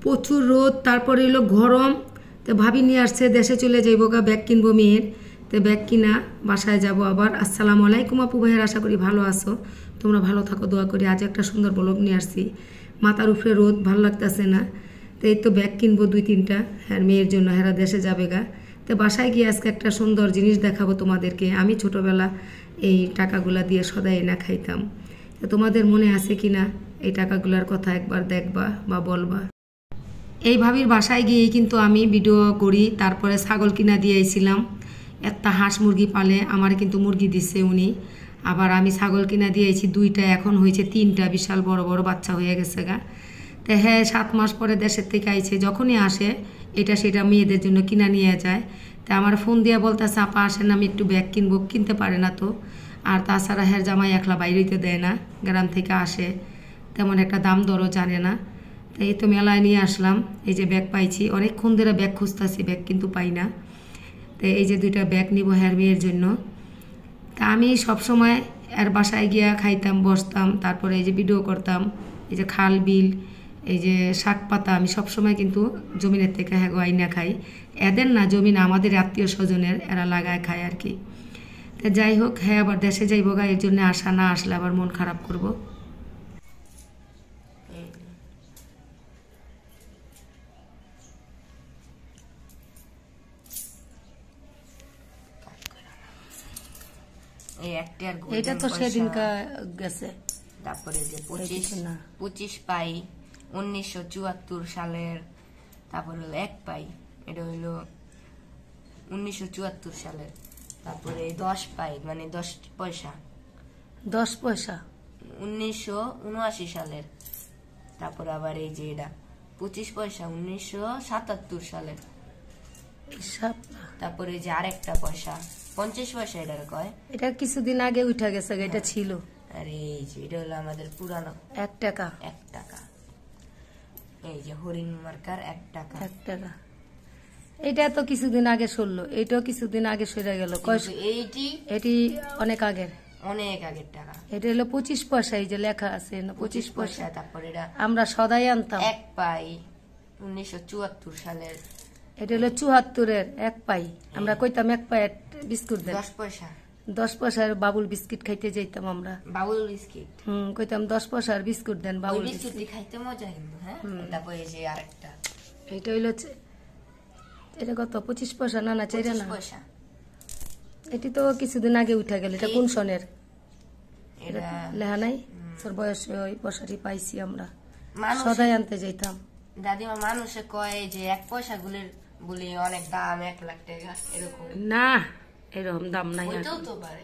প্রচুর রোদ, তারপরে এলো গরম। তো ভাবি নিয়ে আসছে দেশে চলে যাইব গা, ব্যাগ কিনবো মেয়ের। তো ব্যাগ কিনা বাসায় যাব আবার। আসসালামু আলাইকুম আপু ভাইয়ের, আশা করি ভালো আছো, তোমরা ভালো থাকো দোয়া করি। আজ একটা সুন্দর ব্লগ নিয়ে আসছি। মাথার উপরে রোদ, ভালো লাগতেছে না। তো এই তো ব্যাগ কিনবো 2-3টা হ্যাঁ মেয়ের জন্য, হেরা দেশে যাবে গা। তো বাসায় গিয়ে আজকে একটা সুন্দর জিনিস দেখাবো তোমাদেরকে। আমি ছোটোবেলা এই টাকাগুলা দিয়ে সদাই এনে খাইতাম। তো তোমাদের মনে আছে কি না এই টাকাগুলার কথা, একবার দেখবা বা বলবা। এই ভাবির বাসায় গিয়েই কিন্তু আমি ভিডিও করি। তারপরে ছাগল কিনা দিয়েছিলাম, একটা হাঁস মুরগি পালে আমার কিন্তু মুরগি দিচ্ছে উনি। আবার আমি ছাগল কিনা দিয়েছি 2টা, এখন হয়েছে 3টা, বিশাল বড় বড় বাচ্চা হয়ে গেছে গা। তো হ্যাঁ 7 মাস পরে দেশের থেকে আইছে, যখনই আসে এটা সেটা মেয়েদের জন্য কিনা নিয়ে যায়। তা আমার ফোন দিয়ে বলতেছে আপা আসেন আমি একটু ব্যাগ কিনবো, কিনতে পারে না তো। আর তাছাড়া হ্যাঁ জামাই একলা বাইরেতে দেয় না, গ্রাম থেকে আসে, তেমন একটা দাম দরও জানে না। তো এই তো মেলায় নিয়ে আসলাম, এই যে ব্যাগ পাইছি, অনেকক্ষণ ধরে ব্যাগ খুঁজতেছি, ব্যাগ কিন্তু পাই না। তো এই যে 2টা ব্যাগ নিব হ্যার মেয়ের জন্য। তা আমি সবসময় এর বাসায় গিয়া খাইতাম, বসতাম, তারপরে এই যে ভিডিও করতাম। এই যে খাল বিল, এই যে শাক পাতা, আমি সবসময় কিন্তু জমিনের থেকে হ্যাঁ আইনা খাই। এদের না জমিন, আমাদের আত্মীয় স্বজনের, এরা লাগায় খায় আর কি। তা যাই হোক, হ্যাঁ আবার দেশে যাইব গা, এর জন্য আসা, না আসলে আবার মন খারাপ করব। এটা তো সেদিনকা গেছে। তারপরে যে 25 পাই 1974 সালের। তারপরে হলো 1 পাই, এটা হইলো 1974 সালের। তারপরে 10 পাই মানে 10 পয়সা, 10 পয়সা 1979 সালের। তারপর আবার এই যে এটা 25 পয়সা 1977 সালের। তারপরে যে আরেকটা পয়সা 50 পয়সা, এটার কয়, এটা কিছুদিন আগে উঠা গেছে, এটা ছিল। আরে এই যে এটা হলো আমাদের পুরানো 1 টাকা। 1 টাকা, এই যে হরিণ মার্কার 1 টাকা। 1 টাকা এটা তো কিছুদিন আগে সরলো, এটাও কিছুদিন আগে সরে গেল। এটি অনেক আগের, অনেক আগের টাকা। এটা হলো 25 পয়সা, এই যে লেখা আছে 25 পয়সা। তারপর এটা আমরা সদাই আনতাম। 1 পাই 1974 সালের। এটা হলো 74-এর 1 পাই। আমরা কইতাম 1 পাই বিস্কুট দেন, 10 পয়সা। 10 পয়সার বাবুল বিস্কিট খাইতে যাইতাম আমরা। বাবুল বিস্কিট, কইতাম 10 পয়সার বিস্কুট দেন, বাবুল বিস্কুট খাইতে মজা কিন্তু। হ্যাঁ তারপর এই যে আরেকটা, এটা হইলো, এটা কত 25 পয়সা না, না 4 না পয়সা। এটি তো কিছুদিন আগে উঠা গেল। এটা কোন সনের, এটা লেখা নাই। তোর বয়সে ওই পয়সাটি পাইছি আমরা, সদাই আনতে যাইতাম। দাদিমা মানুষে কয় যে 1 পয়সা গুলির বলে অনেক দাম, 1 লাখ টাকা এরকম। না এরকম দাম নাই, হইতেও তো পারে।